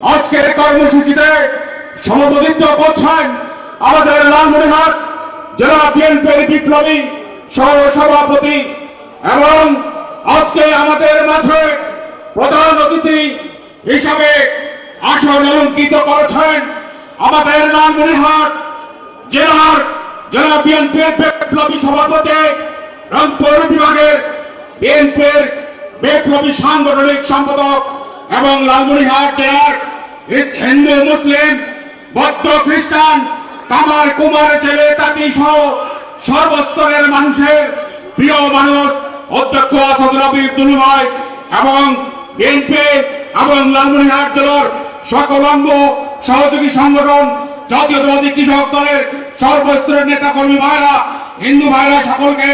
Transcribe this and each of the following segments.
আজকের কর্মসূচিতে সভাপতিত্ব করছেন আমাদের লালমনিরহাট জেলা বিএনপির বিপ্লবী সহ সভাপতি এবং আজকে আমাদের মাঝে প্রধান অতিথি হিসাবে আসন অলঙ্কিত করেছেন আমাদের লালমনিরহাট জেলা বিএনপির বিপ্লবী সভাপতি রংপুর বিভাগের বিএনপির বিপ্লবী সাংগঠনিক সম্পাদক এবং লালমনিরহাট জেলার হিন্দু মুসলিম বৌদ্ধ খ্রিস্টান কামার কুমার জেলে তাঁতি সহ সর্বস্তরের মানুষের প্রিয় মানুষ অধ্যক্ষ আসাদুল হাবিব দুলু ভাই এবং বিএনপি এবং লালমনিরহাট জেলার সকল অঙ্গ সহযোগী সংগঠন জাতীয়তাবাদী কৃষক দলের সর্বস্তরের নেতা কর্মী ভাইরা হিন্দু ভাইরা সকলকে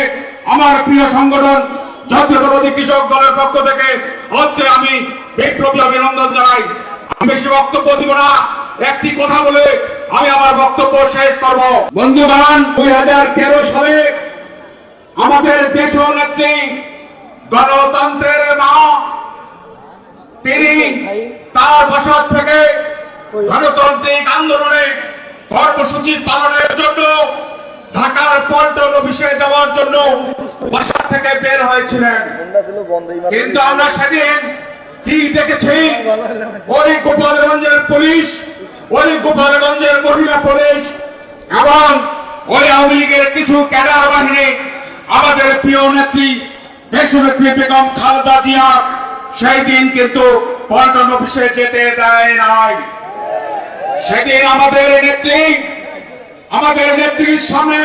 আমার প্রিয় সংগঠন জাতীয়তাবাদী কৃষক দলের পক্ষ থেকে আজকে আমি বিপ্লবী অভিনন্দন জানাই। আমি বেশি বক্তব্য দিব না, একটি কথা বলে আমি আমার বক্তব্য শেষ করব। বন্ধুগণ, 2013 সালে আমাদের দেশ নেত্রী গণতন্ত্রের মা তিনি তার বছর থেকে গণতান্ত্রিক আন্দোলনে কর্মসূচি পালনের জন্য ঢাকার পল্টন অফিসে যাওয়ার জন্য বাসা থেকে বের হয়েছিলেন। কিন্তু আমরা সেদিন কি দেখেছি, ওই গোপালগঞ্জের পুলিশ, ওই গোপালগঞ্জের মহিলা পুলিশ এবং ওই আওয়ামী লীগের কিছু ক্যাডার বাহিনী আমাদের প্রিয় নেত্রী দেশনেত্রী বেগম খালেদা জিয়া সেই দিন কিন্তু পল্টন অফিসে যেতে দেয় নাই। সেদিন আমাদের নেত্রীর সামনে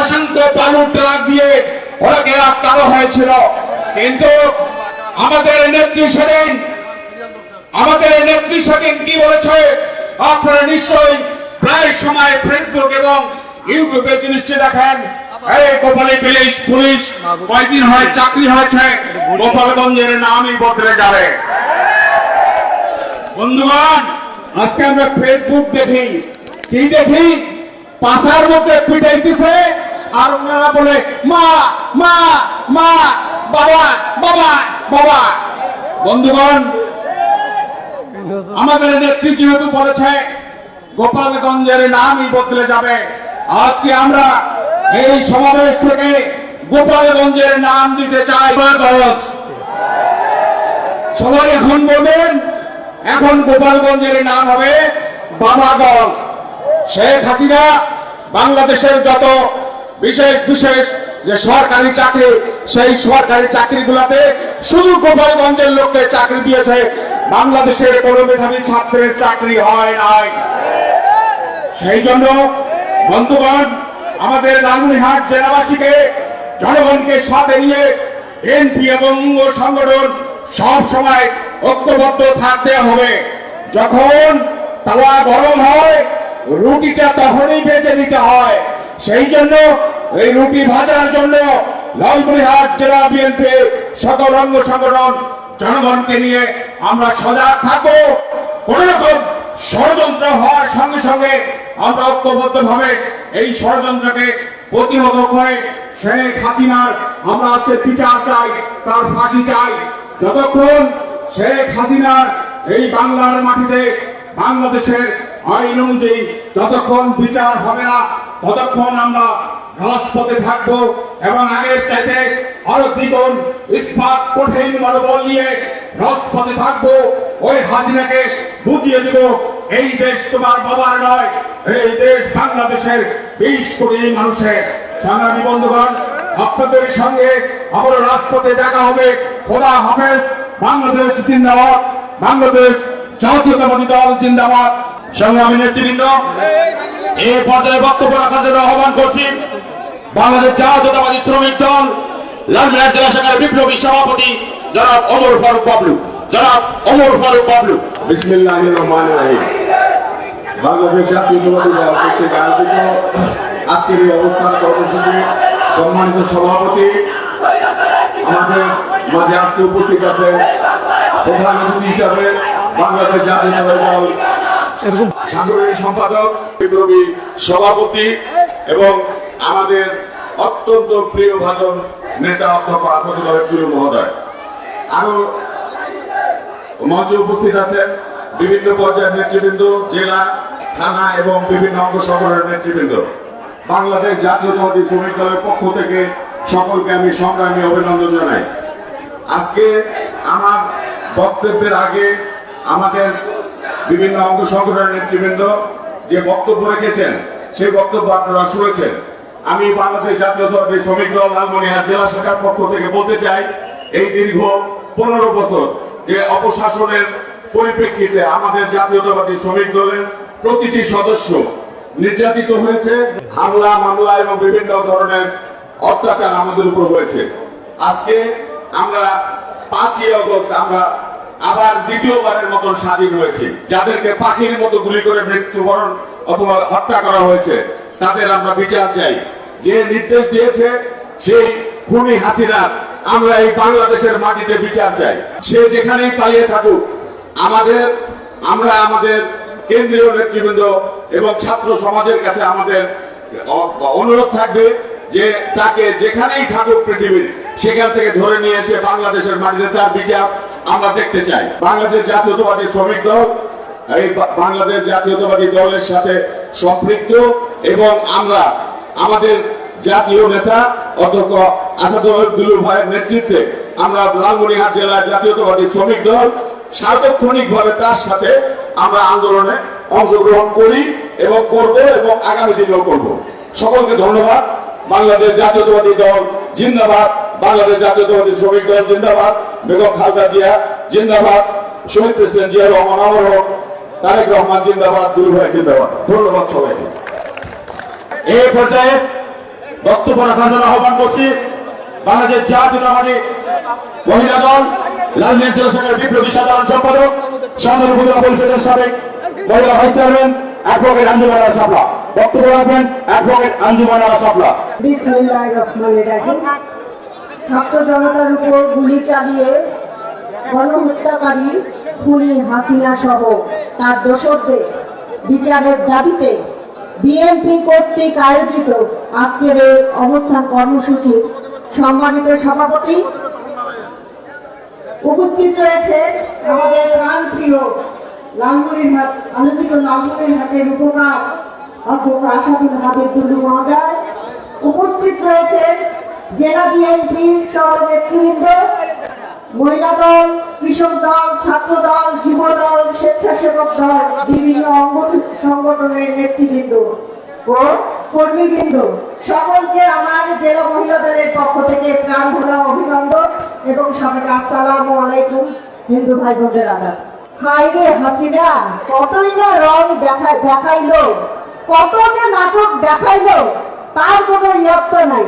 অসংখ্য বালু ট্রাক দিয়ে ওনাকে আটকানো হয়েছিল। কিন্তু আমাদের নেত্রী সেদিন কি বলেছে আপনারা নিশ্চয়ই প্রায় সময় ফেসবুক এবং ইউটিউবে জিনিসটি দেখেন। এই গোপালী পুলিশ কয়েকদিন হয় চাকরি হয়েছে, গোপালগঞ্জের নামই বদলে যাবে। বন্ধুগণ, আজকে আমরা ফেসবুক দেখি, কি দেখি, পাশার মধ্যে পিটাইতেছে আর ওনারা বলে মা মা মা, বাবা বাবা বাবা। বন্ধুগণ, আমাদের নেত্রী যেহেতু বলেছে গোপালগঞ্জের নামই বদলে যাবে, আজকে আমরা এই সমাবেশ থেকে গোপালগঞ্জের নাম দিতে চাই বাবাগঞ্জ। সবাই এখন বলবেন, এখন গোপালগঞ্জের নাম হবে বাবাগঞ্জ। শেখ হাসিনা বাংলাদেশের যত বিশেষ যে সরকারি চাকরি, সেই সরকারি চাকরিগুলোতে শুধু গোপালগঞ্জের লোককে চাকরি দিয়েছে, বাংলাদেশের কোনো মেধাবী ছাত্রের চাকরি হয় নাই। সেই জন্য বন্ধুগণ, আমাদের লালমনিরহাট জেলাবাসীকে, জনগণকে সাথে নিয়ে বিএনপি এবং অঙ্গ সংগঠন সব সময় ঐক্যবদ্ধ থাকতে হবে। যখন তাওয়া গরম হয়, রুটিটা তখনই বেজে দিতে হয়। সেই জন্য এই রুটি ভাজার জন্য লালমনিরহাট জেলা বিএনপি সকল অঙ্গ সংগঠন জনগণকে নিয়ে আমরা সজাগ থাকবো। কোন রকম ষড়যন্ত্র হওয়ার সঙ্গে সঙ্গে আমরা ঐক্যবদ্ধ ভাবে এই ষড়যন্ত্রকে প্রতিহত করে শেখ হাসিনার আমরা আজকে বিচার চাই, তার ফাঁসি চাই। যতক্ষণ শেখ হাসিনার এই বাংলার মাটিতে বাংলাদেশের আইন অনুযায়ী যতক্ষণ বিচার হবে না, ততক্ষণ আমরা রাজপথে থাকবো এবং আগের চাইতে আরো দ্বিগুণ ইস্পাত কঠিন মনোবল নিয়ে রাজপথে থাকবো। ওই হাসিনাকে বুঝিয়ে দিব এই দেশ তোমার বাবার নয়, এই দেশ বাংলাদেশের 20 কোটি মানুষের। সংগ্রামী বন্ধুগণ, আপনাদের সঙ্গে আবার রাজপথে দেখা হবে। খোদা হাফেজ। বাংলাদেশ জিন্দাবাদ, বাংলাদেশ জাতীয়তাবাদী দল জিন্দাবাদ। সংগ্রামী নেতৃবৃন্দ, এই পর্যায়ে বক্তব্য রাখার জন্য আহ্বান করছি বাংলাদেশ জাতীয়তাবাদী শ্রমিক দল লালমনিরহাট জেলা শাখার বিপ্লবী সভাপতি জনাব ওমর ফারুক বাবলু। বিসমিল্লাহির রহমানির রহিম। বাংলাদেশ জাতীয়তাবাদী দল কর্তৃক আয়োজিত আজকের এই অবস্থান কর্মসূচি সম্মানিত সভাপতি আমাদের মাঝে আজকে উপস্থিত আছে প্রধান অতিথি হিসাবে বাংলাদেশ জাতীয়তাবাদী দল সাংগঠনিক সম্পাদক, বিপ্লবী সভাপতি এবং আমাদের অত্যন্ত প্রিয় ভাজন নেতা অধ্যক্ষ আসাদুল হাবিব দুলু মহোদয়। আরো মঞ্চে উপস্থিত আছেন বিভিন্ন পর্যায়ের নেতৃবৃন্দ, জেলা, থানা এবং বিভিন্ন অঙ্গ সংগঠনের নেতৃবৃন্দ, বাংলাদেশ জাতীয়তাবাদী শ্রমিক দলের পক্ষ থেকে সকলকে আমি সংগ্রামী অভিনন্দন জানাই। আজকে আমার বক্তব্যের আগে আমাদের বিভিন্ন অঙ্গ সংগঠনের নেতৃবৃন্দ যে বক্তব্য রেখেছেন সেই বক্তব্য আপনারা শুনেছেন। আমি বাংলাদেশ জাতীয়তাবাদী শ্রমিক দল লালমনিরহাট জেলা শাখার পক্ষ থেকে বলতে চাই, এই দীর্ঘ 15 বছর যে অপশাসনের পরিপ্রেক্ষিতে আমাদের জাতীয়তাবাদী শ্রমিক দলের প্রতিটি সদস্য নির্যাতিত হয়েছে, হামলা মামলা এবং বিভিন্ন ধরনের অত্যাচার আমাদের উপর হয়েছে। আজকে আমরা 5ই আগস্ট আমরা আবার দ্বিতীয়বারের মতন স্বাধীন হয়েছি। যাদেরকে পাখির মতো গুলি করে মৃত্যুবরণ অথবা হত্যা করা হয়েছে তাদের আমরা বিচার চাই। যে নির্দেশ দিয়েছে সেই খুনি হাসিনা আমরা এই বাংলাদেশের মাটিতে বিচার চাই। সে যেখানেই পালিয়ে থাকুক, আমরা আমাদের কেন্দ্রীয় নেতৃবৃন্দ এবং ছাত্র সমাজের কাছে আমাদের অনুরোধ থাকবে যে তাকে যেখানেই থাকুক পৃথিবীর, সেখান থেকে ধরে নিয়ে এসে বাংলাদেশের মাটিতে তার বিচার আমরা দেখতে চাই। বাংলাদেশ জাতীয়তাবাদী শ্রমিক দল এই বাংলাদেশ জাতীয়তাবাদী দলের সাথে সম্পৃক্ত এবং আমরা আমাদের জাতীয় নেতা অধ্যক্ষ আসাদুল দুলুর ভাইয়ের নেতৃত্বে আমরা লালমনিরহাট জেলা জাতীয়তাবাদী শ্রমিক দল সার্বক্ষণিকভাবে তার সাথে আমরা আন্দোলনে অংশগ্রহণ করি এবং করব এবং আগামী দিনেও করব। সকলকে ধন্যবাদ। বাংলাদেশ জাতীয়তাবাদী দল জিন্দাবাদ, বাংলাদেশ জাতীয়তাবাদী শ্রমিক দল জিন্দাবাদ, বেগম খালেদা জিয়া জিন্দাবাদ, শহীদ প্রেসিডেন্ট জিয়া রহমান আমর, তারেক রহমান জিন্দাবাদ, দুলু ভাই জিন্দাবাদ। ধন্যবাদ সবাইকে। এই পর্যায়ে বক্তব্য রাখার জন্য আহ্বান করছি বাংলাদেশ জাতীয়তাবাদী মহিলা দল লালমনিরহাট জেলা শাখার বিপ্লবী সাধারণ সম্পাদক, সদর উপজেলা পরিষদের সাবেক মহিলা ভাইস চেয়ারম্যান অ্যাডভোকেট আঞ্জুমান আরা শাপলা। বক্তব্য রাখবেন অ্যাডভোকেট আঞ্জুমান আরা শাপলা। বিসমিল্লাহির রহমানির রহিম। ছাত্র জনতার উপর গুলি চালিয়ে গণহত্যাকারী খুনি হাসিনা সহ তার দোষরদের বিচারের দাবিতে বিএনপি কর্তৃক আয়োজিত আজকের এই অবস্থান কর্মসূচির সম্মানিত সভাপতি উপস্থিত রয়েছে আমাদের প্রাণপ্রিয় লালমনিরহাট আলোচিত লালমনিরহাটের উপকার অধ্যক্ষ আসাদুল হাবিব দুলু মহোদয়, উপস্থিত রয়েছে জেলা বিএনপি সহ নেতৃবৃন্দ, মহিলা দল, কৃষক দল, ছাত্র দল, যুব দল, স্বেচ্ছাসেবক দল, বিভিন্ন অঙ্গ সংগঠনের নেতৃবৃন্দ ও কর্মীবৃন্দ, সকলকে আমার জেলা মহিলা দলের পক্ষ থেকে প্রাণ ভরা অভিনন্দন এবং সবাইকে আসসালামু আলাইকুম। হিন্দু ভাই বোনদের আদাব। হায় রে হাসিনা, কতই না রং দেখাইলো, কত যে নাটক দেখাইলো, তার কোনো ইয়ত্ত নাই।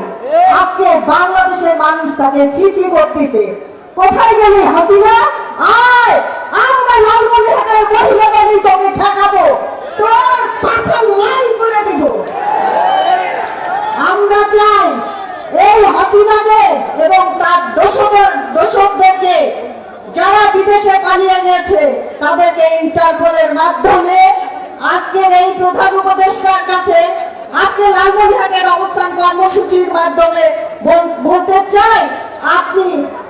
আজকে বাংলাদেশের মানুষ তাকে চিচি করতেছে। কোথায় গেলি হাসিনা? আয়, আমরা লালমনিরহাটের মহিলা দলই তোকে ঠেকাবো, তোর পাথর লাইন করে দেব। আমরা চাই এই হাসিনাকে এবং তার দোষকদেরকে যারা বিদেশে পালিয়ে গেছে তাদেরকে ইন্টারপোলের মাধ্যমে আজকের এই প্রধান উপদেষ্টার কাছে আজকে লালমনিরহাটের অবস্থান কর্মসূচির মাধ্যমে বলতে চাই, আপনি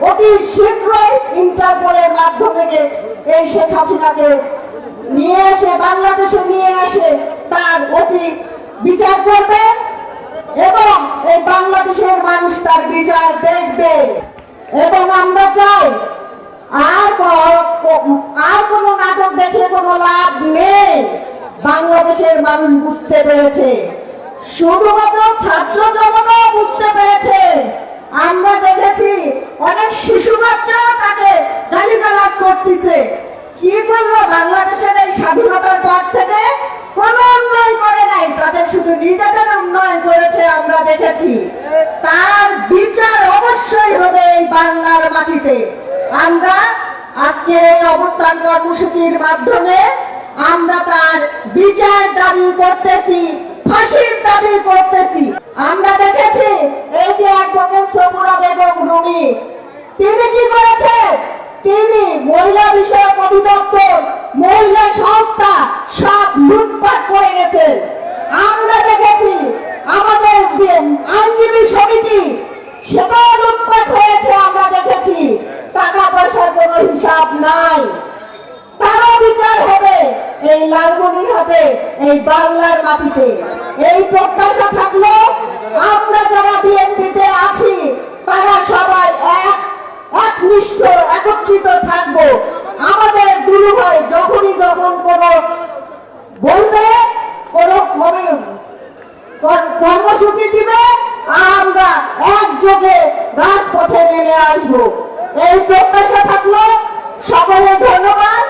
অতি শীঘ্রই ইন্টারপোলের মাধ্যমে এই শেখ হাসিনাকে নিয়ে এসে বাংলাদেশে নিয়ে এসে তার অতি বিচার করবেন এবং এই বাংলাদেশের মানুষ তার বিচার দেখবে। এবং আমরা চাই আর কোন নাটক দেখে কোনো লাভ নেই। বাংলাদেশের মানুষ বুঝতে পেরেছে, শুধুমাত্র ছাত্র জনতা বুঝতে পেরেছে। আমরা দেখেছি অনেক শিশু বাচ্চা তাকে গালিগালাজ করতেছে। কি করলো বাংলাদেশের এই স্বাধীনতার পর থেকে? কোন উন্নয়ন করে নাই, তাদের শুধু নিজেদের উন্নয়ন করেছে আমরা দেখেছি। তার বিচার অবশ্যই হবে এই বাংলার মাটিতে। আমরা আজকে এই অবস্থান কর্মসূচির মাধ্যমে আমরা তার বিচার দাবি করতেছি, ফাঁসির দাবি করতেছি। আমরা দেখেছি এই যে অ্যাডভোকেট সফুরা বেগম রুমি, তিনি কি করেছে? তিনি মহিলা বিষয়ক অধিদপ্তর, মহিলা সংস্থা সব লুটপাট করে গেছেন। আমরা দেখেছি আমাদের আইনজীবী সমিতি, সেটাও লুটপাট হয়েছে। আমরা দেখেছি টাকা পয়সার কোনো হিসাব নাই, তারও বিচার লালমনিরহাটে, এই বাংলার মাটিতে। এই প্রত্যাশা থাকলো আমরা যারা বিএনপিতে আছি তারা সবাই একনিষ্ঠ একত্রিত থাকবো। আমাদের দুলু ভাই যখনই যখন কোনো বলবে, কোনো কর্মসূচি দিবে, আমরা একযোগে রাজপথে নেমে আসবো। এই প্রত্যাশা থাকলো। সকলে ধন্যবাদ।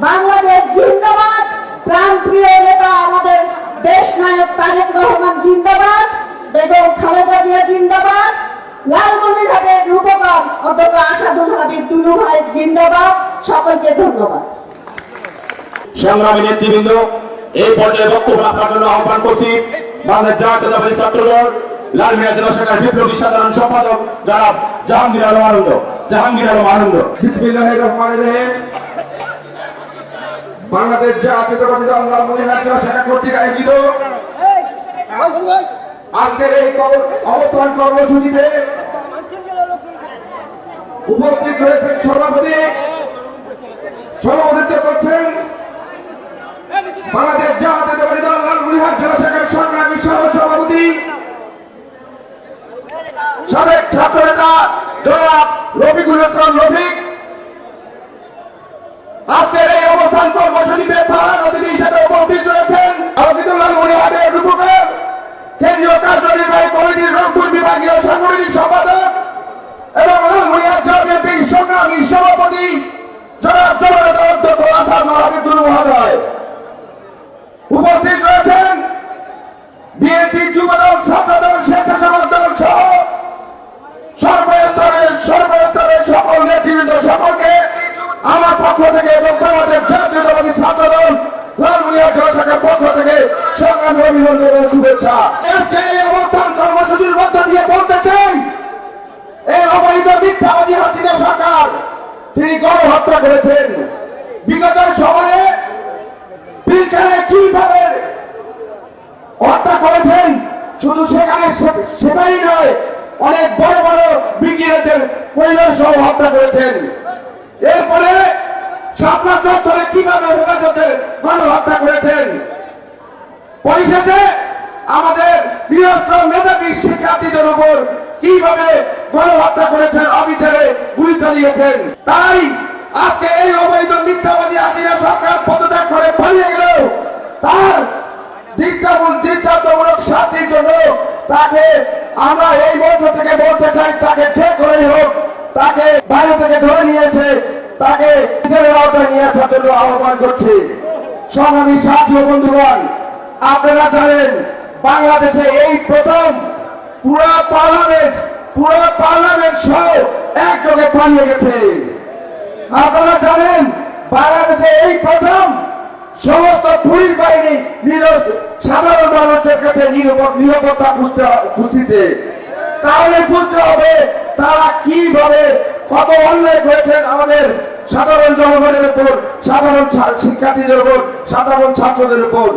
বাংলাদেশ জিন্দাবাদ। প্রাণপ্রিয় নেতা আমাদের দেশ নায়ক তারেক রহমান জিন্দাবাদ। বেগম খালেদা জিয়া জিন্দাবাদ। লালমনিরহাটের রূপকার অধ্যক্ষ আসাদুল হাবিব দুলু ভাই জিন্দাবাদ। সকলকে ধন্যবাদ। সংগ্রামী নেতৃবৃন্দ, এই পর্যায়ে বক্তব্য রাখার জন্য আহ্বান করছি বাংলাদেশ জাতীয়তাবাদী ছাত্রদল লালমিয়া জেলা শাখার বিপ্লবী সাধারণ সম্পাদক জনাব জাহাঙ্গীর আলম আনন্দ। বিসমিল্লাহির রহমানির রহিম। বাংলাদেশ জাতীয়তাবাদী দল লালমনিরহাট জেলা শাখা কর্তৃক আয়োজিত আজকের এই অবস্থান কর্মসূচিতে উপস্থিত রয়েছেন সভাপতিত্ব করছেন বাংলাদেশ জাতীয়তাবাদী দল লালমনিরহাট জেলা শাখার সংগ্রামী সভাপতি সাবেক ছাত্র নেতা জনাব রফিকুল ইসলাম রফিক। আজকের এই অবস্থান কর্মসূচিতে প্রধান অতিথি হিসেবে উপস্থিত রয়েছেন আলোকিত লালমনিরহাটের রূপকার কেন্দ্রীয় কার্যনির্বাহী কমিটির রংপুর বিভাগীয় সাংগঠনিক সম্পাদক এবং লালমনিরহাট জেলা বিএনপির সংগ্রামী সভাপতি জনাব জননেতা অধ্যক্ষ আসাদুল হাবিব দুলু মহোদয়। উপস্থিত রয়েছেন বিএনপি যুবদল, ছাত্রদল, স্বেচ্ছাসেবক দল সহ সর্বস্তরের সকল নেতৃবৃন্দ, সকলকে আমার পক্ষ থেকে এবং বাংলাদেশ জাতীয়তাবাদী ছাত্রদল লালমনিরহাট জেলা শাখার পক্ষ থেকে সংগ্রামী অভিনন্দন ও শুভেচ্ছা। এই অবস্থান কর্মসূচির মধ্য দিয়ে বলতে চাই, এই অবৈধ মিথ্যাবাদী হাসিনা সরকার তিনি গণহত্যা করেছেন। বিগত সময়ে পিলখানায় কিভাবে হত্যা করেছেন, শুধু সেখানে সেটাই নয়, অনেক বড় বড় ব্রিগেডের পরিবার সহ হত্যা করেছেন। এরপরে শাপলা চত্বরে কিভাবে হেফাজতের গণহত্যা করেছেন। পরিশেষে আমাদের বৃহত্তর মেধাবী শিক্ষার্থীদের উপর কিভাবে গণহত্যা করেছেন, অবিচারে গুলি চালিয়েছেন। তাই আজকে এই অবৈধ মিথ্যাবাদী হাসিনা সরকার পদত্যাগ করে পালিয়ে গেল, তার দৃষ্টান্তমূলক শাস্তির জন্য তাকে আমরা এই মঞ্চ থেকে বলতে চাই, তাকে যে করেই হোক তাকে বাইরে থেকে ধরে নিয়েছে, তাকে নিজের আওতায় নিয়ে আসার জন্য আহ্বান করছি। সংগ্রামী সাথী ও বন্ধুগণ, আপনারা জানেন বাংলাদেশে এই প্রথম পুরো পার্লামেন্ট সহ একযোগে পালিয়ে গেছে। আপনারা জানেন বাংলাদেশে এই প্রথম সমস্ত পুলিশ বাহিনী সাধারণ মানুষের কাছে নিরাপত্তা খুঁজতেছে। তাহলে বুঝতে হবে তারা কিভাবে কত অন্যায় করেছেন আমাদের সাধারণ জনগণের উপর, সাধারণ শিক্ষার্থীদের উপর, সাধারণ ছাত্রদের উপর।